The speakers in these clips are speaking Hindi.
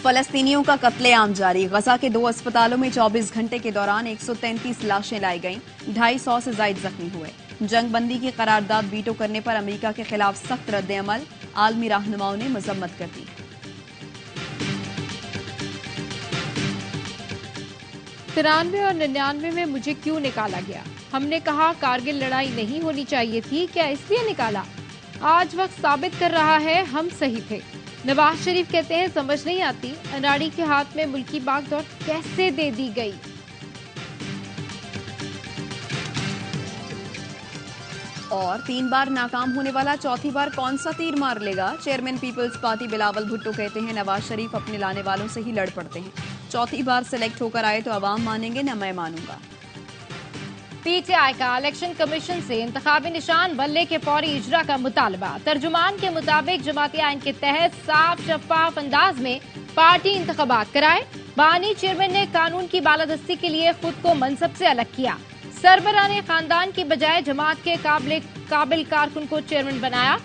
फलस्तीनियों का कत्लेआम जारी। गजा के 2 अस्पतालों में 24 घंटे के दौरान 133 लाशें लाई गईं। 250 से ज्यादा जख्मी हुए। जंगबंदी की करारदाद वीटो करने पर अमेरिका के खिलाफ सख्त रद्द-ए-अमल। आलमी रहनुमाओं ने मजम्मत कर दी। तिरानवे और 99 में मुझे क्यों निकाला गया? हमने कहा कारगिल लड़ाई नहीं होनी चाहिए थी, क्या इसलिए निकाला? आज वक्त साबित कर रहा है हम सही थे। नवाज शरीफ कहते हैं समझ नहीं आती अनाड़ी के हाथ में मुल्की बागडोर कैसे दे दी गई। और 3 बार नाकाम होने वाला चौथी बार कौन सा तीर मार लेगा? Chairman Peoples Party Bilawal Bhutto कहते हैं नवाज शरीफ अपने लाने वालों से ही लड़ पड़ते हैं। चौथी बार सिलेक्ट होकर आए तो अवाम मानेंगे न मैं मानूंगा। पीटीआई का इलेक्शन कमीशन से इंतखाबी निशान बल्ले के फौरी इजरा का मुतालबा। तर्जुमान के मुताबिक जमाती आइन के तहत साफ शफाफ अंदाज में पार्टी इंतखाबात कराए। बानी चेयरमैन ने कानून की बालादस्ती के लिए खुद को मनसब से अलग किया। सरबराह ने खानदान की बजाय जमात के काबिल कारकुन को चेयरमैन बनाया।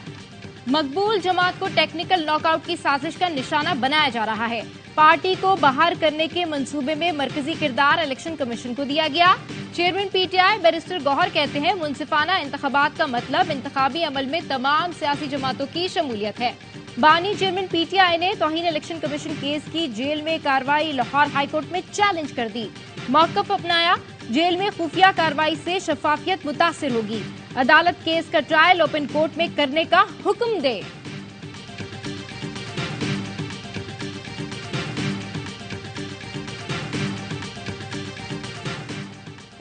मकबूल जमात को टेक्निकल नॉकआउट की साजिश का निशाना बनाया जा रहा है। पार्टी को बाहर करने के मंसूबे में मरकजी किरदार इलेक्शन कमीशन को दिया गया। चेयरमैन पीटीआई बैरिस्टर गौहर कहते हैं मुनसिफाना इंतखाबात का मतलब इंतखाबी अमल में तमाम सियासी जमातों की शमूलियत है। बानी चेयरमैन पीटीआई ने तौहीन इलेक्शन कमीशन केस की जेल में कार्रवाई लाहौर हाईकोर्ट में चैलेंज कर दी। मौकफ अपनाया, जेल में खुफिया कार्रवाई से शफाफियत मुतासिर होगी। अदालत केस का ट्रायल ओपन कोर्ट में करने का हुक्म दे।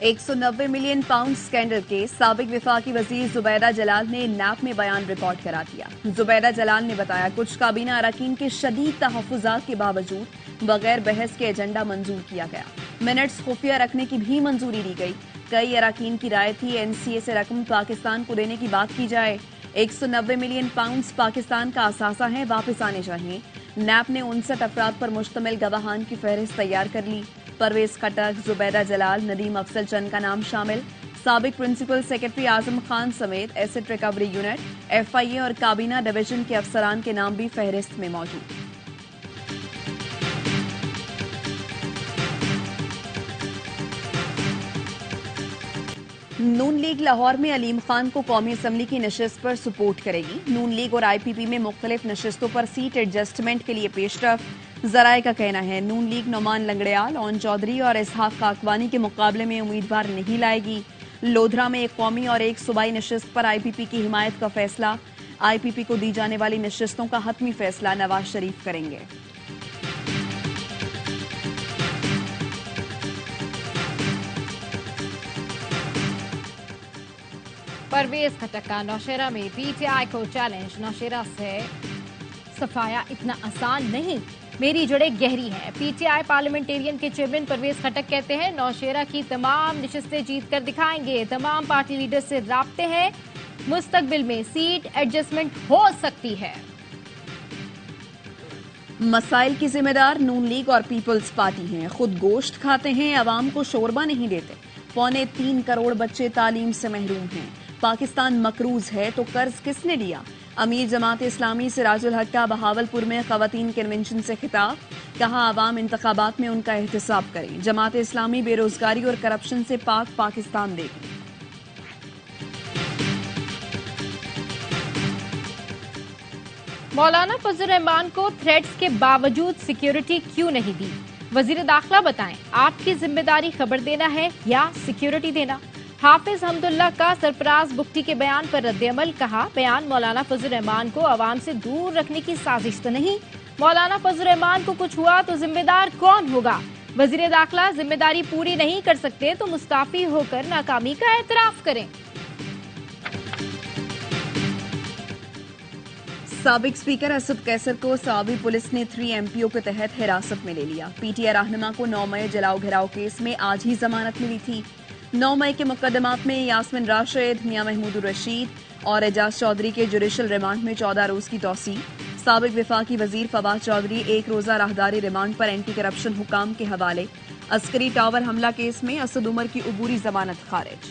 190 मिलियन पाउंड स्कैंडल के साबिक विफाकी वजीर जुबैदा जलाल ने नैप में बयान रिकॉर्ड करा दिया। जुबैदा जलाल ने बताया कुछ काबीना अरकान के शदीद तहफ़्फ़ुज़ात के बावजूद बगैर बहस के एजेंडा मंजूर किया गया। मिनट्स खुफिया रखने की भी मंजूरी दी गई। कई अरकान की राय थी एनसीए से रकम पाकिस्तान को देने की बात की जाए। 190 मिलियन पाउंड पाकिस्तान का असासा है, वापस आने चाहिए। नैप ने 59 अफराद पर मुश्तमिल गवाहान की फहरिस्त तैयार कर ली। परवेज खटक, जुबैदा जलाल, नदीम अफजल चंद का नाम शामिल। साबिक प्रिंसिपल सेक्रेटरी आजम खान समेत एसेट रिकवरी यूनिट, एफआईए और काबीना डिवीजन के अफसरान के नाम भी फहरिस्त में मौजूद। नून लीग लाहौर में अलीम खान को कौमी असम्बली की नशिस्त पर सपोर्ट करेगी। नून लीग और आईपीपी में मुख्तलिफ नशिस्तों पर सीट एडजस्टमेंट के लिए पेशरफ। जराए का कहना है नून लीग नौमान लंगड़ियाल, ओन चौधरी और इसहाक काकवानी के मुकाबले में उम्मीदवार नहीं लाएगी। लोधरा में एक कौमी और एक सूबाई नशिस्त पर आईपीपी की हिमायत का फैसला। आईपीपी को दी जाने वाली नशिस्तों का हतमी फैसला नवाज शरीफ करेंगे। परवेज खटक का नौशेरा में पीटीआई को चैलेंज। नौशेरा से सफाया इतना आसान नहीं, मेरी जड़ें गहरी हैं। पीटीआई पार्लियामेंटेरियन के चेयरमैन परवेज खटक कहते हैं नौशेरा की तमाम नशिस्तें जीत कर दिखाएंगे। तमाम पार्टी लीडर से राब्ते हैं, मुस्तकबिल में सीट एडजस्टमेंट हो सकती है। मसाइल की जिम्मेदार नून लीग और पीपल्स पार्टी हैं। खुद गोश्त खाते हैं, अवाम को शोरबा नहीं देते। 3.25 करोड़ बच्चे तालीम से महरूम हैं। पाकिस्तान मकरूज है तो कर्ज किसने लिया? अमीर जमात इस्लामी सिराजुल हक का बहावलपुर में खवातीन कन्वेंशन से खिताब। कहा आवाम इंतखाबात में उनका एहतसाब करें। जमात इस्लामी बेरोजगारी और करप्शन से पाक पाकिस्तान देगी। मौलाना फजल रहमान को थ्रेट्स के बावजूद सिक्योरिटी क्यों नहीं दी? वजीर दाखिला बताएं, आपकी जिम्मेदारी खबर देना है या सिक्योरिटी देना? हाफिज हमदुल्ला का सरफराज बुख्ती के बयान पर रद्द-ए-अमल। कहा बयान मौलाना फजल रहमान को अवाम से दूर रखने की साजिश तो नहीं। मौलाना फजल रहमान को कुछ हुआ तो जिम्मेदार कौन होगा? वजीर दाखिला जिम्मेदारी पूरी नहीं कर सकते तो मुस्ताफी होकर नाकामी का एतराफ करें। साबिक स्पीकर असद कैसर को सावी पुलिस ने 3 एमपीओ के तहत हिरासत में ले लिया। पीटीआई रहनुमा को 9 मई जलाओ घिराव केस में आज ही जमानत मिली थी। 9 मई के मुकदमात में यास्मिन राशिद, मियां महमूद रशीद और एजाज चौधरी के जुडिशल रिमांड में 14 रोज की तौसी। साबिक विफाकी वजीर फवाद चौधरी 1 रोजा राहदारी रिमांड पर एंटी करप्शन हुकाम के हवाले। अस्करी टावर हमला केस में असद उमर की उबूरी जमानत खारिज।